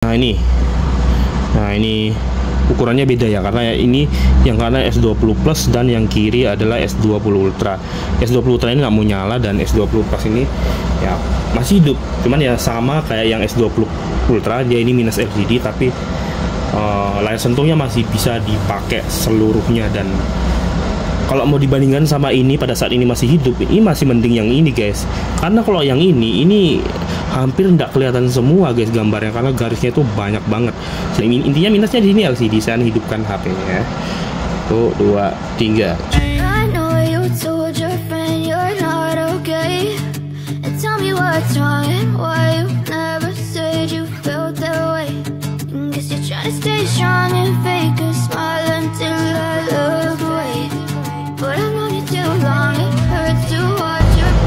Nah ini ukurannya beda ya, karena ini yang kanan S20 Plus dan yang kiri adalah S20 Ultra. S20 Ultra ini nggak mau nyala dan S20 Plus ini ya masih hidup, cuman ya sama kayak yang S20 Ultra, dia ini minus LCD tapi layar sentuhnya masih bisa dipakai seluruhnya. Dan kalau mau dibandingkan sama ini pada saat ini masih hidup, ini masih mending yang ini guys, karena kalau yang ini hampir tidak kelihatan semua guys gambarnya, karena garisnya itu banyak banget. Intinya minusnya di sini LCD. Saya hidupkan HP-nya. 1, 2, 3.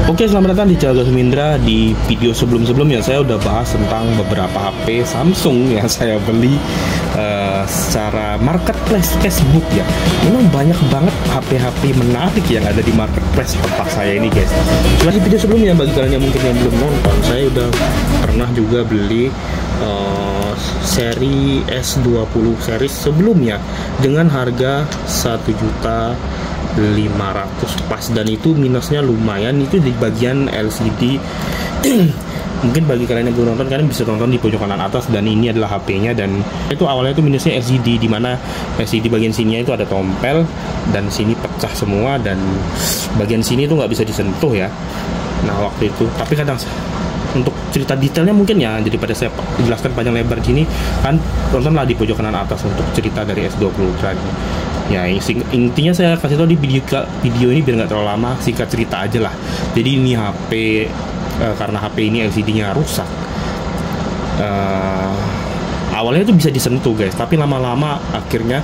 Oke, selamat datang di channel Mindra. Di video sebelumnya saya udah bahas tentang beberapa HP Samsung yang saya beli secara marketplace Facebook ya. Memang banyak banget HP-HP menarik yang ada di marketplace tempat saya ini guys. Di video sebelumnya, bagi kalian yang mungkin yang belum nonton, saya udah pernah juga beli seri S20 series sebelumnya dengan harga 1.500.000 pas, dan itu minusnya lumayan itu di bagian LCD. Mungkin bagi kalian yang belum nonton, kalian bisa tonton di pojok kanan atas, dan ini adalah HP-nya. Dan itu awalnya itu minusnya LCD, dimana LCD bagian sininya itu ada tompel dan sini pecah semua, dan bagian sini itu nggak bisa disentuh ya. Nah waktu itu, tapi kadang untuk cerita detailnya mungkin ya, daripada saya jelaskan panjang lebar gini kan, tontonlah di pojok kanan atas untuk cerita dari S20 Ultra ini. Ya intinya saya kasih tahu di video ini biar nggak terlalu lama, singkat cerita aja lah. Jadi ini HP karena HP ini LCD-nya rusak. Awalnya itu bisa disentuh guys, tapi lama-lama akhirnya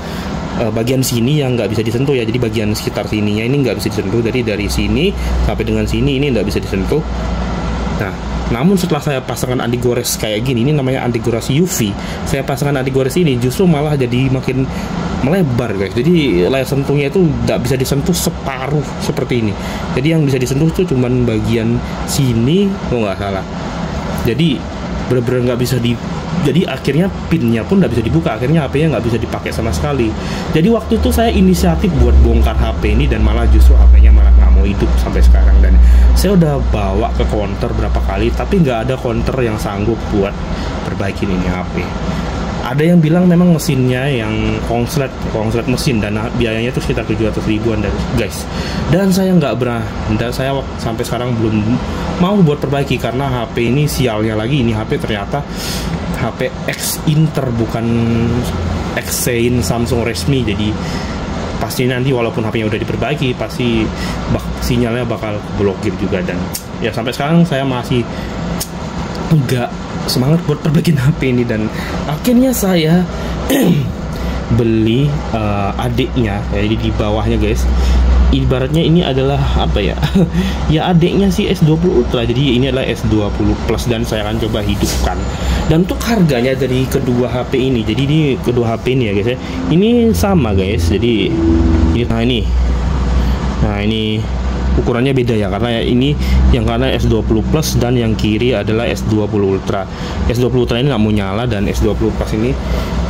bagian sini yang nggak bisa disentuh ya. Jadi bagian sekitar sininya ini nggak bisa disentuh. Jadi dari sini sampai dengan sini ini nggak bisa disentuh. Nah, namun setelah saya pasangkan anti gores kayak gini, ini namanya anti gores UV. Saya pasangkan anti gores ini justru malah jadi makin melebar guys. Jadi layar sentuhnya itu nggak bisa disentuh separuh seperti ini. Jadi yang bisa disentuh itu cuman bagian sini, nggak salah. Jadi bener-bener nggak bisa jadi akhirnya pinnya pun nggak bisa dibuka. Akhirnya HP-nya nggak bisa dipakai sama sekali. Jadi waktu itu saya inisiatif buat bongkar HP ini, dan malah justru HP-nya malah nggak mau hidup sampai sekarang. Dan saya udah bawa ke counter berapa kali, tapi nggak ada counter yang sanggup buat perbaikin ini HP. Ada yang bilang memang mesinnya yang konslet mesin, dan biayanya itu sekitar 700 ribuan guys. Dan saya nggak dan saya sampai sekarang belum mau buat perbaiki, karena HP ini sialnya lagi, ini HP ternyata HP X Inter, bukan X-Sein Samsung resmi. Jadi pasti nanti walaupun HP-nya udah diperbaiki, pasti sinyalnya bakal blokir juga. Dan ya sampai sekarang saya masih nggak semangat buat perbaikin HP ini. Dan akhirnya saya beli adiknya, jadi di bawahnya guys. Ibaratnya ini adalah apa ya? Ya adiknya si S20 Ultra. Jadi ini adalah S20 Plus, dan saya akan coba hidupkan. Dan untuk harganya dari kedua HP ini, jadi ini kedua HP ini ya guys ya, ini sama guys. Jadi ini ukurannya beda ya, karena ini yang kanan S20 Plus dan yang kiri adalah S20 Ultra. S20 Ultra ini nggak mau nyala, dan S20 Plus ini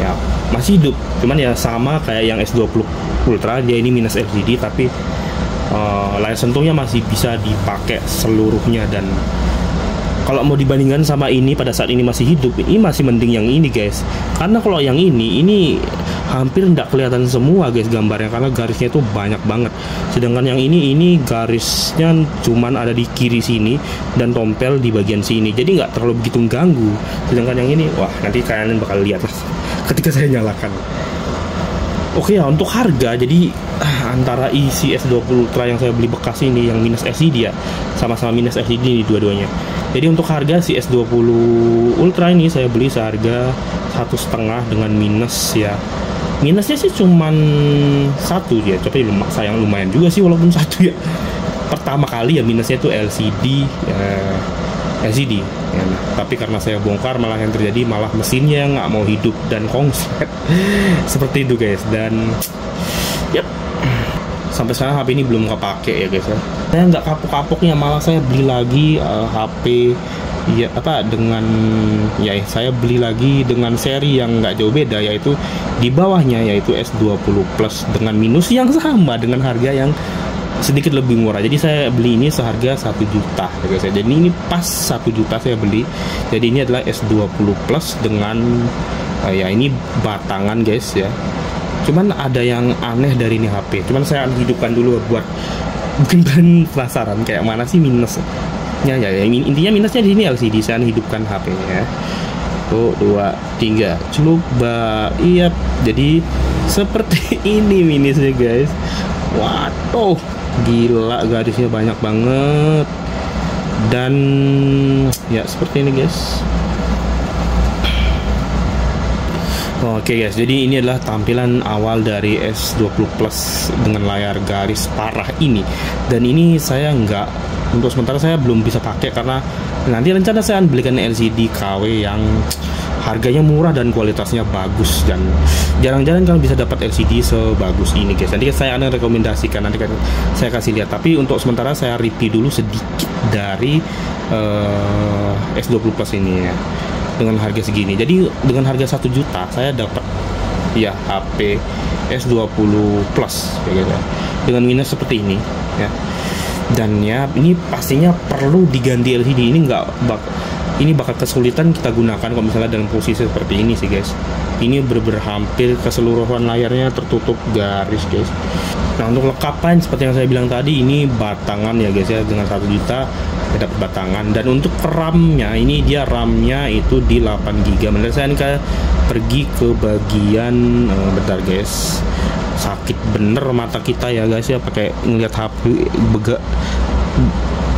ya masih hidup, cuman ya sama kayak yang S20 Ultra, dia ini minus LCD tapi layar sentuhnya masih bisa dipakai seluruhnya. Dan kalau mau dibandingkan sama ini pada saat ini masih hidup, ini masih mending yang ini guys, karena kalau yang ini hampir tidak kelihatan semua guys gambarnya, karena garisnya itu banyak banget. Sedangkan yang ini garisnya cuman ada di kiri sini dan tompel di bagian sini, jadi nggak terlalu begitu ganggu. Sedangkan yang ini, wah nanti kalian bakal lihat lah ketika saya nyalakan. Oke ya, untuk harga, jadi antara isi S20 Ultra yang saya beli bekas ini yang minus LCD ya, sama-sama minus LCD nih dua-duanya. Jadi untuk harga si S20 Ultra ini saya beli seharga 1,5 dengan minus ya. Minusnya sih cuman 1 ya, tapi sayang lumayan juga sih walaupun 1 ya. Pertama kali ya minusnya itu LCD ya, tapi karena saya bongkar, malah yang terjadi malah mesinnya nggak mau hidup dan konslet. Seperti itu guys. Dan yep, sampai sekarang HP ini belum kepake ya guys ya. Saya nggak kapok-kapoknya, malah saya beli lagi HP ya apa dengan ya saya beli lagi dengan seri yang nggak jauh beda, yaitu di bawahnya yaitu S20 Plus dengan minus yang sama dengan harga yang sedikit lebih murah. Jadi saya beli ini seharga 1 juta ya guys ya. Jadi ini pas 1 juta saya beli. Jadi ini adalah S20 Plus dengan ya ini batangan guys ya. Cuman ada yang aneh dari ini HP. Cuman saya hidupkan dulu buat mungkin kalian penasaran kayak mana sih minusnya ya. Intinya minusnya di sini LCD. Saya hidupkan HP-nya. 1, 2, 3 coba. Iya, jadi seperti ini minusnya guys. Waduh, gila, garisnya banyak banget. Dan ya seperti ini guys. Oke guys, jadi ini adalah tampilan awal dari S20 Plus dengan layar garis parah ini. Dan ini saya untuk sementara saya belum bisa pakai karena nanti rencana saya belikan LCD KW yang harganya murah dan kualitasnya bagus, dan jarang-jarang kalian bisa dapat LCD sebagus ini guys. Nanti saya akan rekomendasikan, nanti saya kasih lihat. Tapi untuk sementara saya review dulu sedikit dari S20 Plus ini ya, dengan harga segini. Jadi dengan harga 1 juta saya dapat ya HP S20 Plus ya guys ya, dengan minus seperti ini ya. Dan ya ini pastinya perlu diganti LCD. Ini bakal kesulitan kita gunakan kalau misalnya dalam posisi seperti ini sih guys. Ini bener-bener hampir keseluruhan layarnya tertutup garis guys. Nah, untuk lengkapan seperti yang saya bilang tadi, ini batangan ya guys ya, dengan 1 juta ya dapat batangan. Dan untuk RAM-nya, ini dia RAM-nya itu di 8 GB. Menurut saya ini pergi ke bagian bentar guys, sakit bener mata kita ya guys ya, pakai ngeliat HP begak.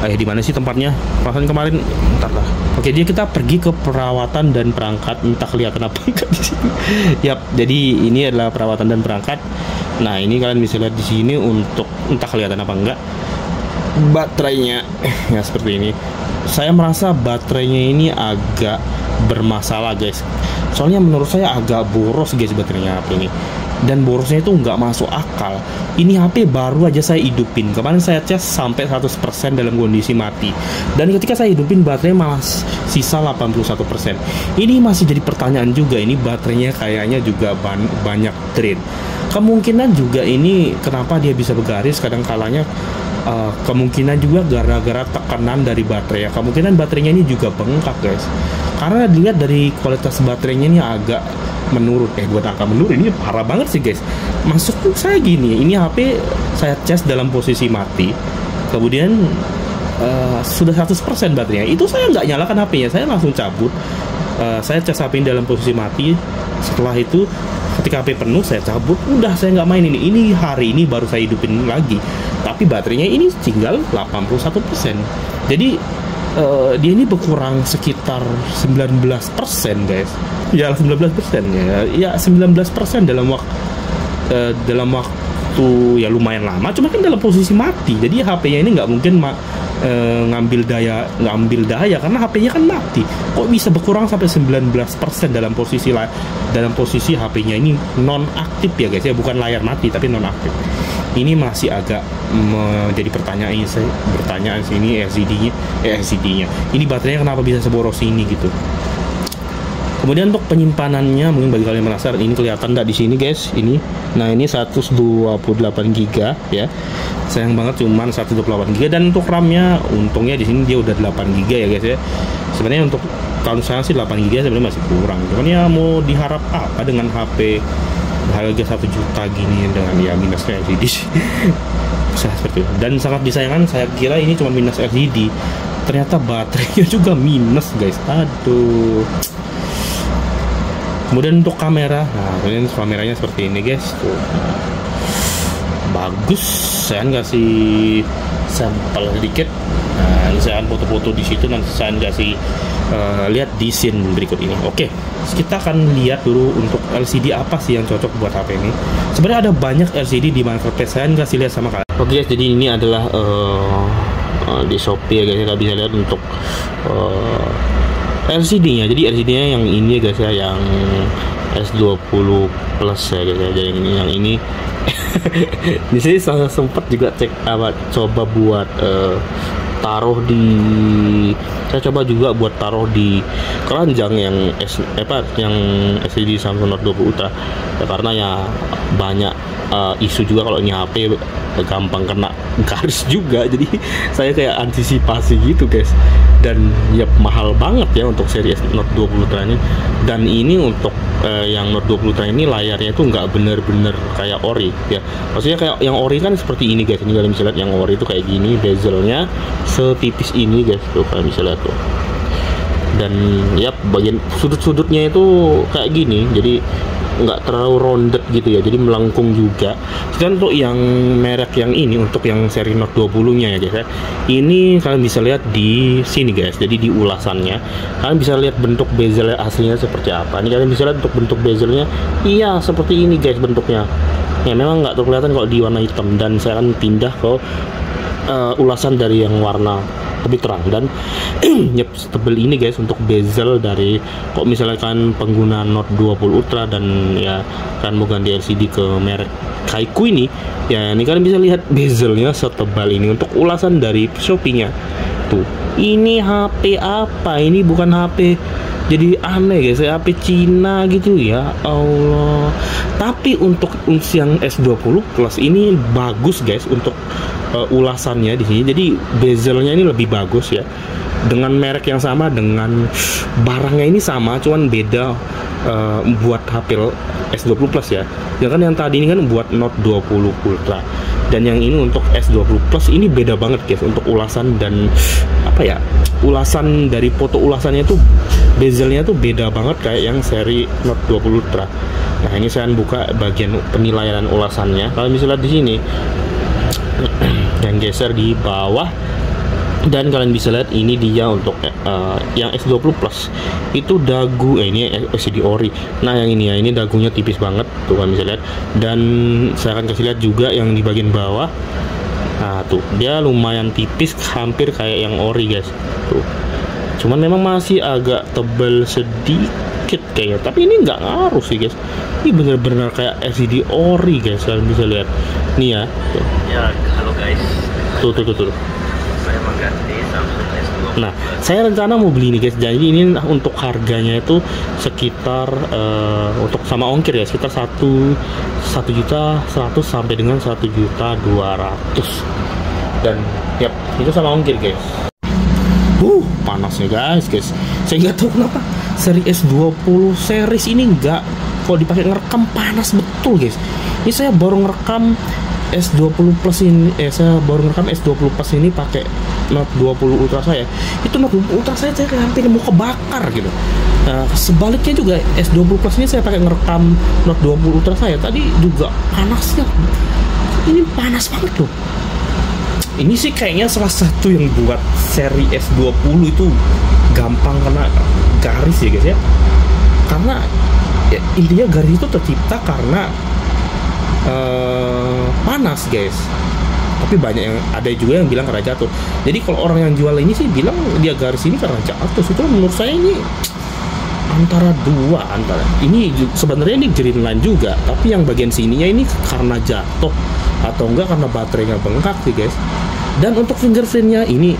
Di mana sih tempatnya? Perasaan kemarin, bentar lah. Oke, dia kita pergi ke perawatan dan perangkat, entah kelihatan apa enggak di sini. Yap, jadi ini adalah perawatan dan perangkat. Nah, ini kalian bisa lihat di sini untuk entah kelihatan apa enggak baterainya ya seperti ini. Saya merasa baterainya ini agak bermasalah guys. Soalnya menurut saya agak boros guys baterainya HP ini. Dan borosnya itu nggak masuk akal. Ini HP baru aja saya hidupin. Kemarin saya cas sampai 100% dalam kondisi mati. Dan ketika saya hidupin baterai malah sisa 81%. Ini masih jadi pertanyaan juga. Ini baterainya kayaknya juga banyak drain. Kemungkinan juga ini kenapa dia bisa bergaris kadang kalanya. Kemungkinan juga gara-gara tekanan dari baterai ya. Kemungkinan baterainya ini juga bengkak guys. Karena dilihat dari kualitas baterainya ini agak menurun. Buat angka menurun ini parah banget sih guys. Masuk saya gini, ini HP saya cas dalam posisi mati, kemudian sudah 100% baterainya, itu saya nggak nyalakan HP-nya, saya langsung cabut. Saya cas HP dalam posisi mati. Setelah itu ketika HP penuh saya cabut, udah saya nggak main ini. Ini hari ini baru saya hidupin lagi, tapi baterainya ini tinggal 81%. Jadi dia ini berkurang sekitar 19% guys. Ya 19% ya 19% dalam waktu ya lumayan lama. Cuma kan dalam posisi mati. Jadi HP-nya ini nggak mungkin ngambil daya karena HP-nya kan mati. Kok bisa berkurang sampai 19% dalam posisi HP-nya ini non aktif ya guys ya, bukan layar mati tapi non aktif. Ini masih agak menjadi pertanyaan sini LCD-nya. Ini baterainya kenapa bisa seboros ini gitu. Kemudian untuk penyimpanannya, mungkin bagi kalian yang penasaran, ini kelihatan nggak di sini guys? Ini, nah ini 128 GB ya. Sayang banget cuman 128 GB. Dan untuk RAM-nya, untungnya di sini dia udah 8 GB ya guys ya. Sebenarnya untuk kalau saya sih 8 GB sebenarnya masih kurang. Cuman ya mau diharap apa dengan HP harga 1 juta gini dengan ya minusnya LCD seperti itu. Dan sangat disayangkan, saya kira ini cuma minus LCD, ternyata baterainya juga minus guys. Aduh. Kemudian untuk kamera, nah kemudian kameranya seperti ini guys, tuh bagus. Saya kasih sampel sedikit. Nah ini saya foto-foto di situ, nanti saya kasih lihat di scene berikut ini. Oke, kita akan lihat dulu untuk LCD apa sih yang cocok buat HP ini. Sebenarnya ada banyak LCD di marketplace, saya kasih lihat sama kalian. Oke guys, jadi ini adalah di Shopee ya guys, kita bisa lihat untuk LCD-nya. Jadi LCD-nya yang ini guys ya, yang S20 Plus ya guys ya. Jadi yang ini di sini saya sempat juga coba buat taruh di, saya coba juga buat taruh di keranjang yang yang LCD Samsung Note 20 Ultra ya, karena ya banyak isu juga kalau ini HP gampang kena garis juga, jadi saya kayak antisipasi gitu guys. Dan ya mahal banget ya untuk seri Note 20 Ultra ini. Dan ini untuk yang Note 20 Ultra ini layarnya itu nggak bener-bener kayak ori ya, maksudnya kayak yang ori kan seperti ini guys. Ini kalian bisa lihat yang ori itu kayak gini, bezelnya setipis ini guys, tuh kalian bisa lihat tuh. Dan ya bagian sudut-sudutnya itu kayak gini, jadi nggak terlalu rounded gitu ya, jadi melengkung juga. Dan untuk yang merek yang ini, untuk yang seri Note 20 nya ya guys ya, ini kalian bisa lihat di sini guys, jadi di ulasannya kalian bisa lihat bentuk bezelnya aslinya seperti apa. Ini kalian bisa lihat untuk bentuk bezelnya, iya seperti ini guys bentuknya ya, memang nggak terkelihatan kalau di warna hitam. Dan saya akan pindah ke ulasan dari yang warna lebih terang. Dan yep, setebal ini guys untuk bezel dari, kok misalkan pengguna Note 20 Ultra dan ya kan mau ganti LCD ke merek Kaiku ini ya, ini kalian bisa lihat bezelnya setebal ini untuk ulasan dari Shopee-nya tuh. Ini HP apa? Ini bukan HP, jadi aneh guys, HP Cina gitu ya Allah. Tapi untuk yang S20 Plus ini bagus guys untuk ulasannya di sini. Jadi bezelnya ini lebih bagus ya, dengan merek yang sama, dengan barangnya ini sama, cuman beda buat HP S20 Plus ya. Jangan yang tadi ini kan buat Note 20 Ultra, dan yang ini untuk S20 Plus ini beda banget guys untuk ulasan dan apa ya, ulasan dari foto ulasannya tuh bezelnya tuh beda banget kayak yang seri Note 20 Ultra. Nah ini saya buka bagian penilaian ulasannya, kalian bisa lihat di sini yang geser di bawah. Dan kalian bisa lihat ini dia untuk yang S20 Plus itu dagu ini LCD ori. Nah yang ini ya, ini dagunya tipis banget tuh kalian bisa lihat. Dan saya akan kasih lihat juga yang di bagian bawah. Nah tuh dia lumayan tipis, hampir kayak yang ori guys tuh. Cuman memang masih agak tebal sedikit kayaknya, tapi ini nggak ngaruh sih guys. Ini bener-bener kayak LCD ori guys, kalian bisa lihat nih ya tuh. Ya halo guys, tuh saya mengganti Samsung S20. Nah, saya rencana mau beli ini guys. Jadi ini untuk harganya itu sekitar untuk sama ongkir ya, sekitar 1.100.000 sampai dengan 1.200.000. Dan yap, itu sama ongkir guys. Panasnya guys. Saya nggak tahu kenapa seri S20 series ini nggak, kalau dipakai ngerekam panas betul guys. Ini saya baru ngerekam S20 Plus ini, saya baru ngerekam S20 Plus ini pakai Note 20 Ultra saya. Itu Note 20 Ultra saya hampir mau kebakar gitu. Sebaliknya juga S20 Plus ini saya pakai ngerekam Note 20 Ultra saya tadi juga panasnya. Ini panas banget loh. Ini sih kayaknya salah satu yang buat seri S20 itu gampang kena garis ya guys ya. Karena ya, intinya garis itu tercipta karena panas guys. Tapi banyak yang, ada juga yang bilang karena jatuh. Jadi kalau orang yang jual ini sih bilang dia garis ini karena jatuh. Itu menurut saya ini antara ini sebenarnya ini green line juga, tapi yang bagian sininya ini karena jatuh atau enggak karena baterainya bengkak sih guys. Dan untuk fingerprintnya ini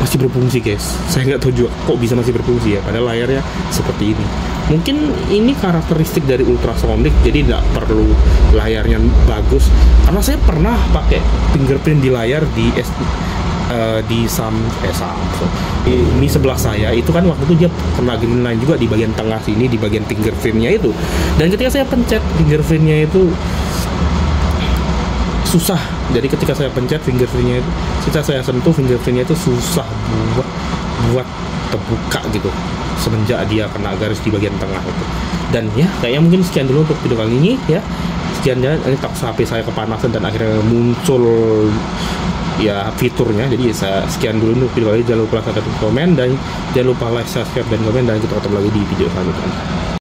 masih berfungsi guys. Saya nggak tahu juga kok bisa masih berfungsi ya, padahal layarnya seperti ini. Mungkin ini karakteristik dari ultrasonic, jadi tidak perlu layarnya bagus. Karena saya pernah pakai fingerprint di layar di Samsung. Ini sebelah saya itu kan waktu itu dia kena green line juga di bagian tengah sini, di bagian fingerprintnya itu. Dan ketika saya pencet fingerprintnya itu susah. Jadi ketika saya pencet fingerprintnya itu, ketika saya sentuh fingerprintnya itu susah buat terbuka gitu, semenjak dia kena garis di bagian tengah itu. Dan ya kayaknya mungkin sekian dulu untuk video kali ini ya. Sekian ya, ini tak sampai saya kepanasan dan akhirnya muncul ya fiturnya. Jadi saya sekian dulu untuk video kali ini. Jangan lupa like, komen, dan jangan lupa like, subscribe, dan komen, dan kita ketemu lagi di video selanjutnya.